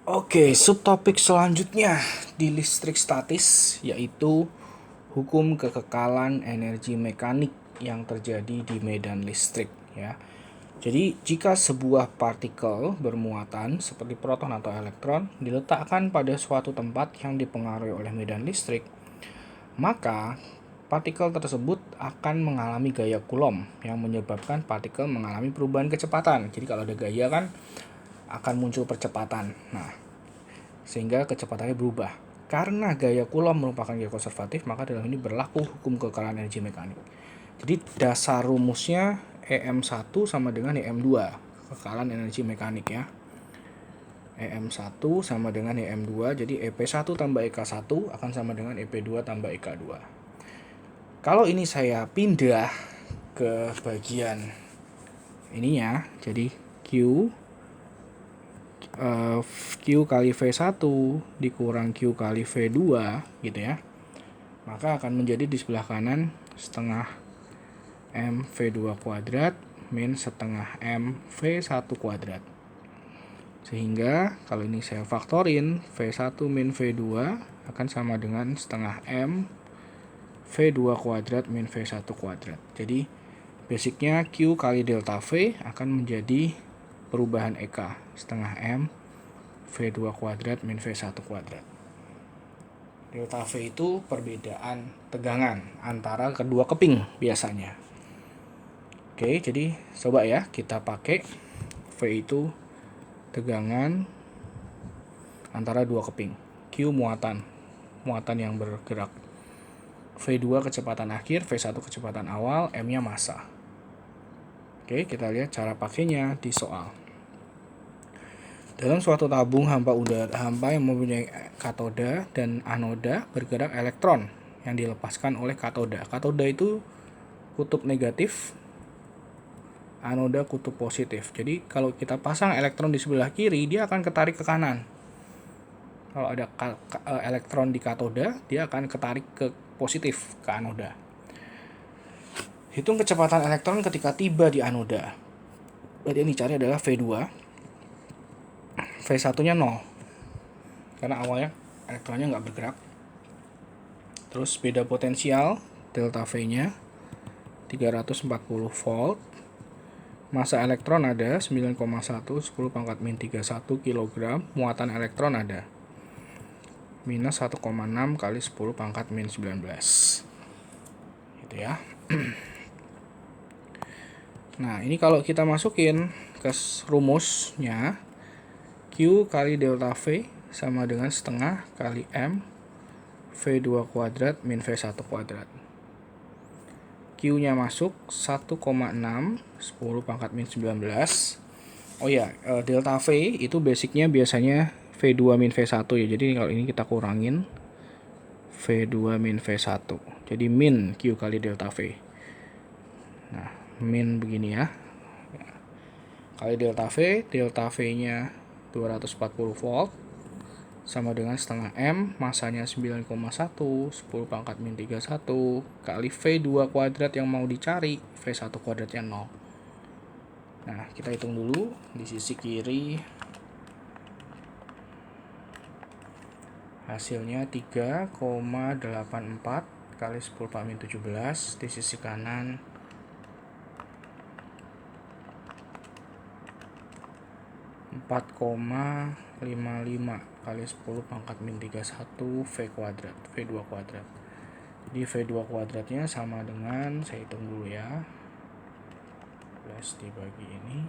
Oke, subtopik selanjutnya di listrik statis yaitu hukum kekekalan energi mekanik yang terjadi di medan listrik ya. Jadi, jika sebuah partikel bermuatan seperti proton atau elektron diletakkan pada suatu tempat yang dipengaruhi oleh medan listrik, maka partikel tersebut akan mengalami gaya Coulomb yang menyebabkan partikel mengalami perubahan kecepatan. Jadi kalau ada gaya kan akan muncul percepatan. Nah, sehingga kecepatannya berubah. Karena gaya Coulomb merupakan gaya konservatif, maka dalam ini berlaku hukum kekekalan energi mekanik. Jadi dasar rumusnya EM1 sama dengan EM2, kekekalan energi mekanik ya. EM1 sama dengan EM2, jadi EP1 tambah EK1 akan sama dengan EP2 tambah EK2. Kalau ini saya pindah ke bagian ininya, jadi Q kali V1 dikurang Q kali V2 gitu ya, maka akan menjadi di sebelah kanan setengah M V2 kuadrat min setengah M V1 kuadrat. Sehingga kalau ini saya faktorin, V1 min V2 akan sama dengan setengah M V2 kuadrat min V1 kuadrat. Jadi basicnya Q kali delta V akan menjadi perubahan EK setengah M V2 kuadrat min V1 kuadrat. Delta V itu perbedaan tegangan antara kedua keping biasanya. Oke, jadi coba ya kita pakai V itu tegangan antara dua keping. Q muatan yang bergerak. V2 kecepatan akhir, V1 kecepatan awal, M-nya massa. Oke, kita lihat cara pakainya di soal. Dalam suatu tabung hampa yang mempunyai katoda dan anoda bergerak elektron yang dilepaskan oleh katoda. Katoda itu kutub negatif, anoda kutub positif. Jadi kalau kita pasang elektron di sebelah kiri, dia akan ketarik ke kanan. Kalau ada elektron di katoda, dia akan ketarik ke positif, ke anoda. Hitung kecepatan elektron ketika tiba di anoda. Berarti yang dicari adalah V2. V1-nya 0. Karena awalnya elektronnya nggak bergerak. Terus beda potensial, delta V-nya 340 volt. Massa elektron ada 9,1 10 pangkat min 31 kg. Muatan elektron ada minus 1,6 kali 10 pangkat min 19. Gitu ya. Nah, ini kalau kita masukin ke rumusnya, Q kali delta V sama dengan setengah kali M V2 kuadrat min V1 kuadrat. Q-nya masuk 1,6 10 pangkat min 19. Oh ya, delta V itu basicnya biasanya V2 min V1 ya. Jadi kalau ini kita kurangin V2 min V1. Jadi min Q kali delta V. Nah, min begini ya. Kali delta V-nya 240 volt sama dengan setengah M, masanya 9,1 10 pangkat min 31 kali V2 kuadrat yang mau dicari, V1 kuadratnya 0. Nah, kita hitung dulu di sisi kiri. Hasilnya 3,84 kali 10 pangkat min 17. Di sisi kanan 4,55 kali 10 pangkat min 31 V kuadrat, V2 kuadrat. Jadi V2 kuadratnya sama dengan, saya hitung dulu ya, plus dibagi ini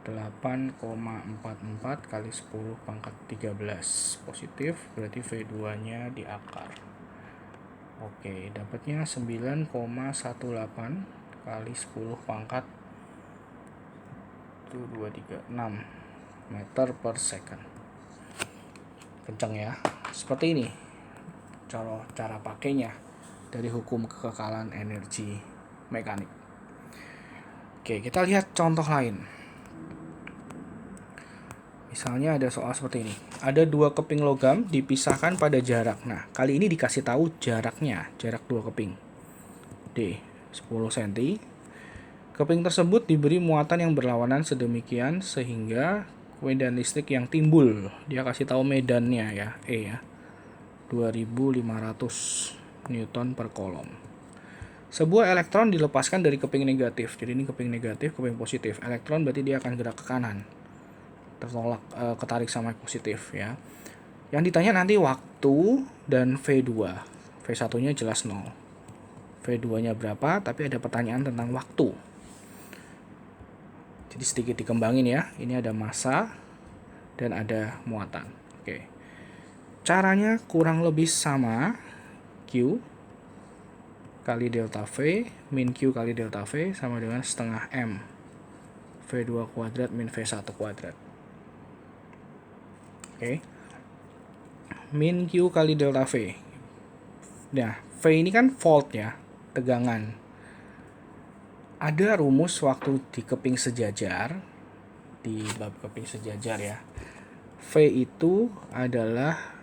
8,44 kali 10 pangkat 13 positif, berarti V2 nya di akar. Oke, dapatnya 9,18 kali 10 pangkat 236 meter per second. Kencang ya. Seperti ini cara pakainya dari hukum kekekalan energi mekanik. Oke, kita lihat contoh lain. Misalnya ada soal seperti ini. Ada dua keping logam dipisahkan pada jarak. Nah, kali ini dikasih tahu jaraknya, jarak dua keping. D, 10 cm. Keping tersebut diberi muatan yang berlawanan sedemikian sehingga medan listrik yang timbul. Dia kasih tahu medannya ya, E ya. 2500 Newton per Coulomb. Sebuah elektron dilepaskan dari keping negatif. Jadi ini keping negatif, keping positif. Elektron berarti dia akan gerak ke kanan. Tertolak, ketarik sama positif ya. Yang ditanya nanti waktu dan V2. V1-nya jelas 0. V2-nya berapa, tapi ada pertanyaan tentang waktu. Jadi sedikit dikembangin ya. Ini ada massa dan ada muatan. Oke. Caranya kurang lebih sama. Q kali delta V min Q kali delta V sama dengan setengah M V2 kuadrat min V1 kuadrat. Oke. Min Q kali delta V. Nah, V ini kan volt ya, tegangan. Ada rumus waktu di keping sejajar, di bab keping sejajar ya. V itu adalah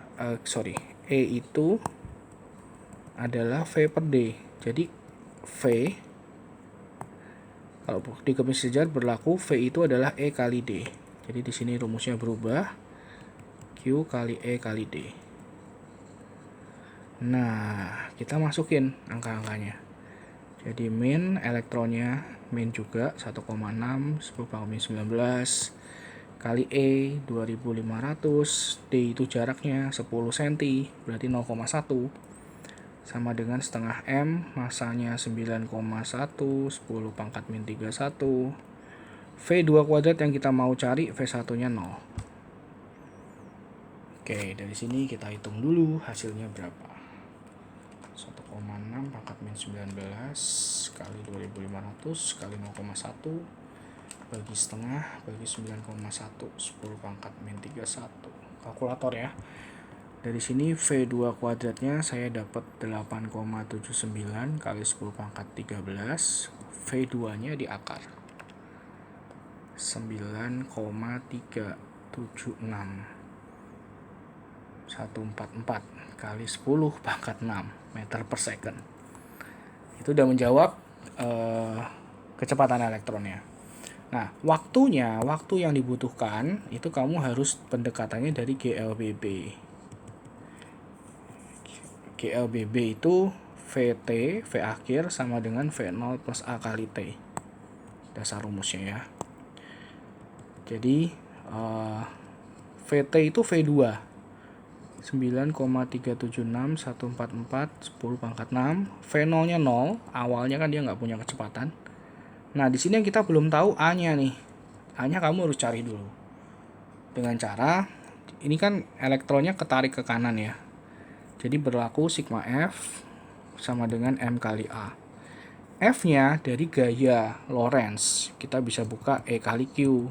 E itu adalah V per D. Jadi V kalau di keping sejajar berlaku V itu adalah E kali D. Jadi di sini rumusnya berubah, Q kali E kali D. Nah, kita masukin angka-angkanya. Jadi min elektronnya min juga 1,6 10⁻19 kali E 2500, D itu jaraknya 10 cm, berarti 0,1 sama dengan setengah M, masanya 9,1 10 pangkat min 31. V2 kuadrat yang kita mau cari, V1 nya 0. Oke, dari sini kita hitung dulu hasilnya berapa. 1,6 pangkat min 19 kali 2500 kali 0,1 bagi setengah bagi 9,1 10 pangkat min 31. Kalkulator ya. Dari sini V2 kuadratnya saya dapat 8,79 kali 10 pangkat 13. V2 nya di akar 9,376 144 kali 10 pangkat 6 meter per second. Itu udah menjawab kecepatan elektronnya. Nah, waktu yang dibutuhkan itu kamu harus pendekatannya dari GLBB. GLBB itu VT, V akhir sama dengan V0 plus A kali T. Dasar rumusnya ya. Jadi VT itu V2. 9,376 144 10 pangkat 6. V0 nya 0, awalnya kan dia nggak punya kecepatan. Nah, di sini yang kita belum tahu A-nya nih. A-nya kamu harus cari dulu. Dengan cara, ini kan elektronnya ketarik ke kanan ya. Jadi berlaku sigma F sama dengan M kali A. F-nya dari gaya Lorentz. Kita bisa buka E kali Q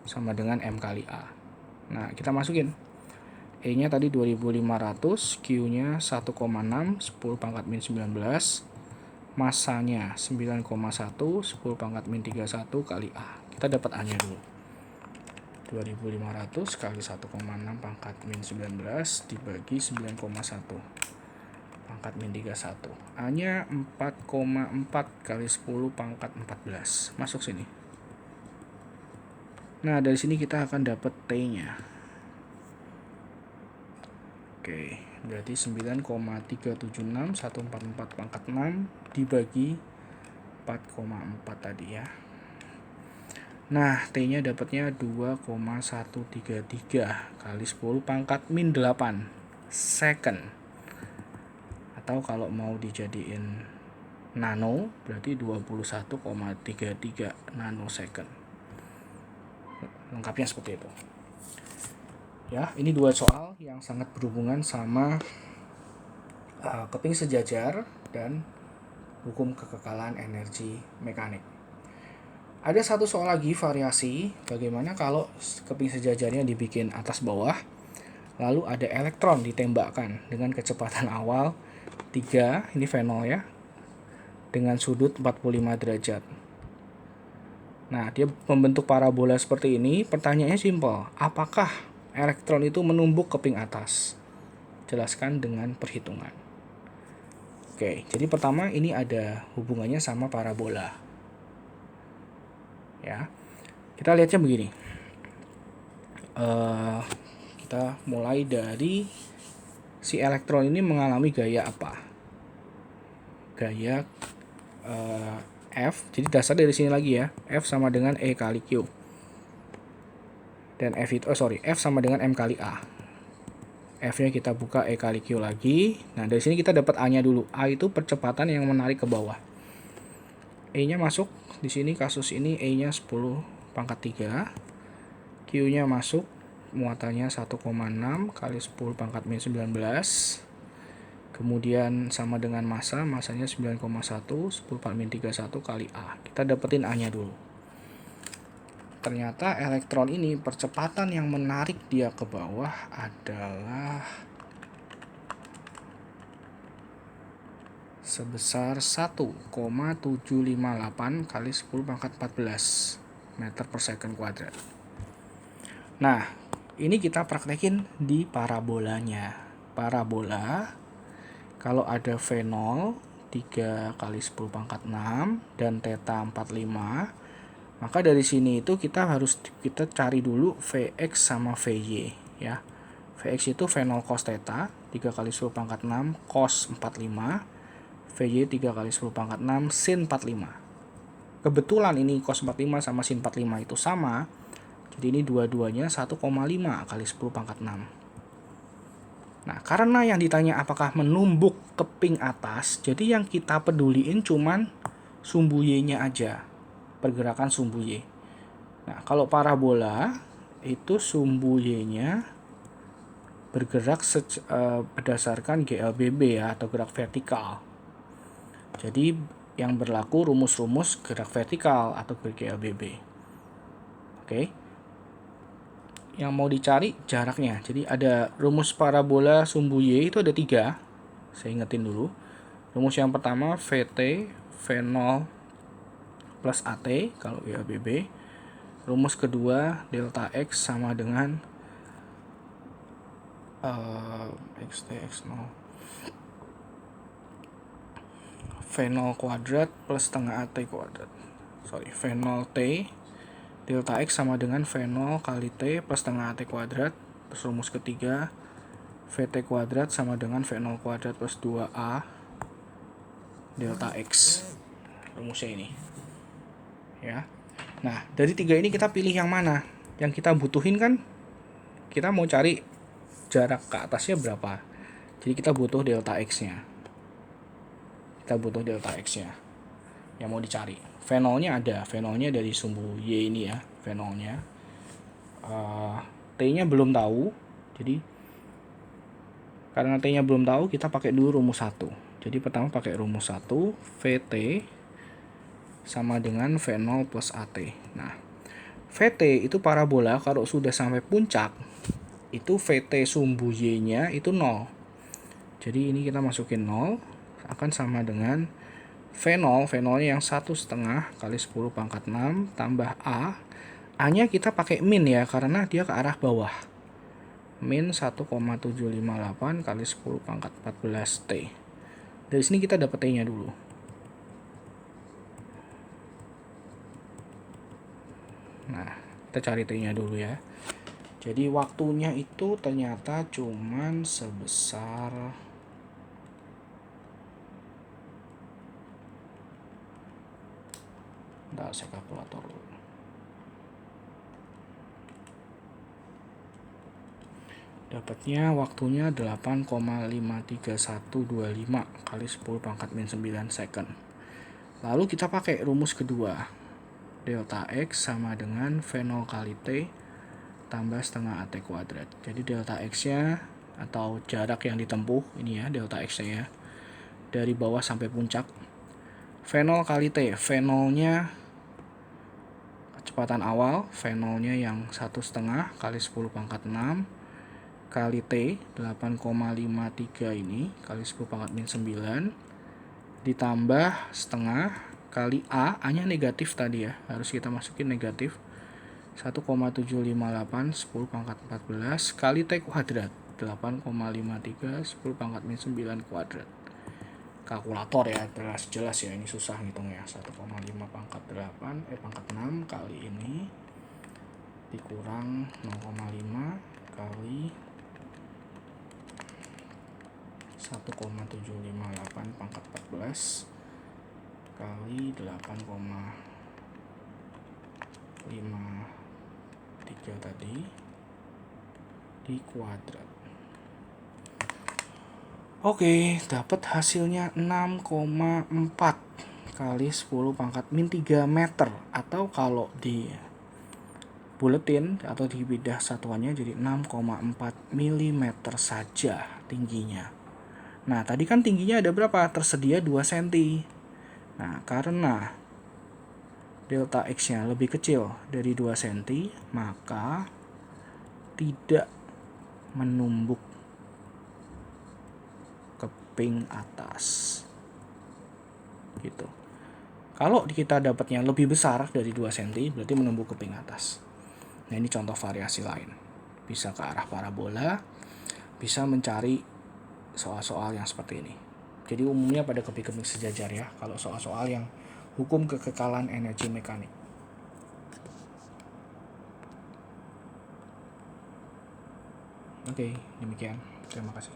sama dengan M kali A. Nah, kita masukin. E-nya tadi 2500, Q-nya 1,6, 10 pangkat min 19, masanya 9,1, 10 pangkat min 31 kali A. Kita dapat A-nya dulu. 2500 kali 1,6 pangkat min 19 dibagi 9,1 pangkat min 31. A-nya 4,4 kali 10 pangkat 14. Masuk sini. Nah, dari sini kita akan dapat T-nya. Oke, berarti 9,376 144 pangkat 6 dibagi 4,4 tadi ya. Nah, T-nya dapatnya 2,133 kali 10 pangkat min 8 second. Atau kalau mau dijadiin nano, berarti 21,33 nanosecond. Lengkapnya seperti itu. Ya, ini dua soal yang sangat berhubungan sama keping sejajar dan hukum kekekalan energi mekanik. Ada satu soal lagi variasi, bagaimana kalau keping sejajarnya dibikin atas bawah, lalu ada elektron ditembakkan dengan kecepatan awal 3, ini V0 ya, dengan sudut 45 derajat. Nah, dia membentuk parabola seperti ini. Pertanyaannya simpel, apakah elektron itu menumbuk keping atas? Jelaskan dengan perhitungan. Oke, jadi pertama ini ada hubungannya sama parabola. Ya. Kita lihatnya begini. Kita mulai dari si elektron ini mengalami gaya apa? Gaya F. Jadi dasar dari sini lagi ya. F sama dengan E kali Q. Dan F sama dengan M kali A. F-nya kita buka E kali Q lagi. Nah, dari sini kita dapat A-nya dulu. A itu percepatan yang menarik ke bawah. E-nya masuk. Di sini kasus ini E-nya 10 pangkat 3. Q-nya masuk. Muatannya 1,6 kali 10 pangkat min 19. Kemudian sama dengan masanya 9,1, 10 pangkat min 31 kali A. Kita dapetin A-nya dulu. Ternyata elektron ini percepatan yang menarik dia ke bawah adalah sebesar 1,758 kali 10 pangkat 14 meter per second kuadrat. Nah, ini kita praktekin di parabolanya. Parabola, kalau ada V0 3 kali 10 pangkat 6 dan theta 45, maka dari sini itu kita cari dulu Vx sama Vy ya. Vx itu V0 cos theta 3 kali 10 pangkat 6 cos 45. Vy 3 kali 10 pangkat 6 sin 45. Kebetulan ini cos 45 sama sin 45 itu sama. Jadi ini dua-duanya 1,5 kali 10 pangkat 6. Nah, karena yang ditanya apakah menumbuk keping atas, jadi yang kita peduliin cuman sumbu Y-nya aja. Pergerakan sumbu Y. Nah, kalau parabola itu sumbu Y-nya bergerak berdasarkan GLBB ya, atau gerak vertikal. Jadi yang berlaku rumus-rumus gerak vertikal atau GLBB. Oke. Yang mau dicari jaraknya. Jadi ada rumus parabola sumbu Y itu ada 3. Saya ingetin dulu. Rumus yang pertama VT V0 plus AT kalau GLBB. Rumus kedua delta X sama dengan XT X0 V0 kuadrat plus setengah AT kuadrat. V0 T delta X sama dengan V0 kali T plus setengah AT kuadrat. Terus rumus ketiga VT kuadrat sama dengan V0 kuadrat plus 2A delta X. Rumusnya ini ya. Nah, dari 3 ini kita pilih yang mana? Yang kita butuhin kan, kita mau cari jarak ke atasnya berapa. Jadi kita butuh delta X-nya. Yang mau dicari. V0-nya ada. V0-nya dari sumbu Y ini ya. V0-nya. T-nya belum tahu. Jadi, karena T-nya belum tahu, kita pakai dulu rumus 1. Jadi pertama pakai rumus 1. VT sama dengan V0 plus AT. Nah, VT itu parabola kalau sudah sampai puncak, itu VT sumbu Y-nya itu 0. Jadi ini kita masukin 0, akan sama dengan V0. V0-nya yang 1,5 kali 10 pangkat 6 tambah A. A-nya kita pakai min ya, karena dia ke arah bawah. Min 1,758 kali 10 pangkat 14 T. Dari sini kita dapat T-nya dulu. Nah, kita cari T-nya dulu ya. Jadi waktunya itu ternyata cuman sebesar saya kalkulator dulu. Dapatnya waktunya 8,53125 kali 10 pangkat min 9 second. Lalu kita pakai rumus kedua. Delta X sama dengan V0 kali T tambah setengah AT kuadrat. Jadi delta X-nya atau jarak yang ditempuh ini ya, delta X-nya ya, dari bawah sampai puncak. V0 kali T, V0-nya kecepatan awal, V0-nya yang 1,5 kali 10 pangkat 6 kali T 8,53 ini kali 10 pangkat min 9 ditambah setengah kali A-nya negatif tadi ya, harus kita masukin negatif 1,758 10 pangkat 14 kali T kuadrat 8,53 10 pangkat min 9 kuadrat. Kalkulator ya, jelas ya, ini susah ngitungnya. 1,5 pangkat 8 pangkat 6 kali ini dikurang 0,5 kali 1,758 pangkat 14 kali 8,53 tadi dikuadrat. Oke, dapat hasilnya 6,4 kali 10 pangkat min 3 meter, atau kalau di buletin atau di bidah satuannya jadi 6,4 mm saja tingginya. Nah, tadi kan tingginya ada berapa? Tersedia 2 cm. Nah, karena delta X-nya lebih kecil dari 2 cm, maka tidak menumbuk keping atas. Gitu. Kalau kita dapatnya lebih besar dari 2 cm, berarti menumbuk keping atas. Nah, ini contoh variasi lain. Bisa ke arah parabola, bisa mencari soal-soal yang seperti ini. Jadi umumnya pada keping-keping sejajar ya, kalau soal-soal yang hukum kekekalan energi mekanik. Oke, demikian. Terima kasih.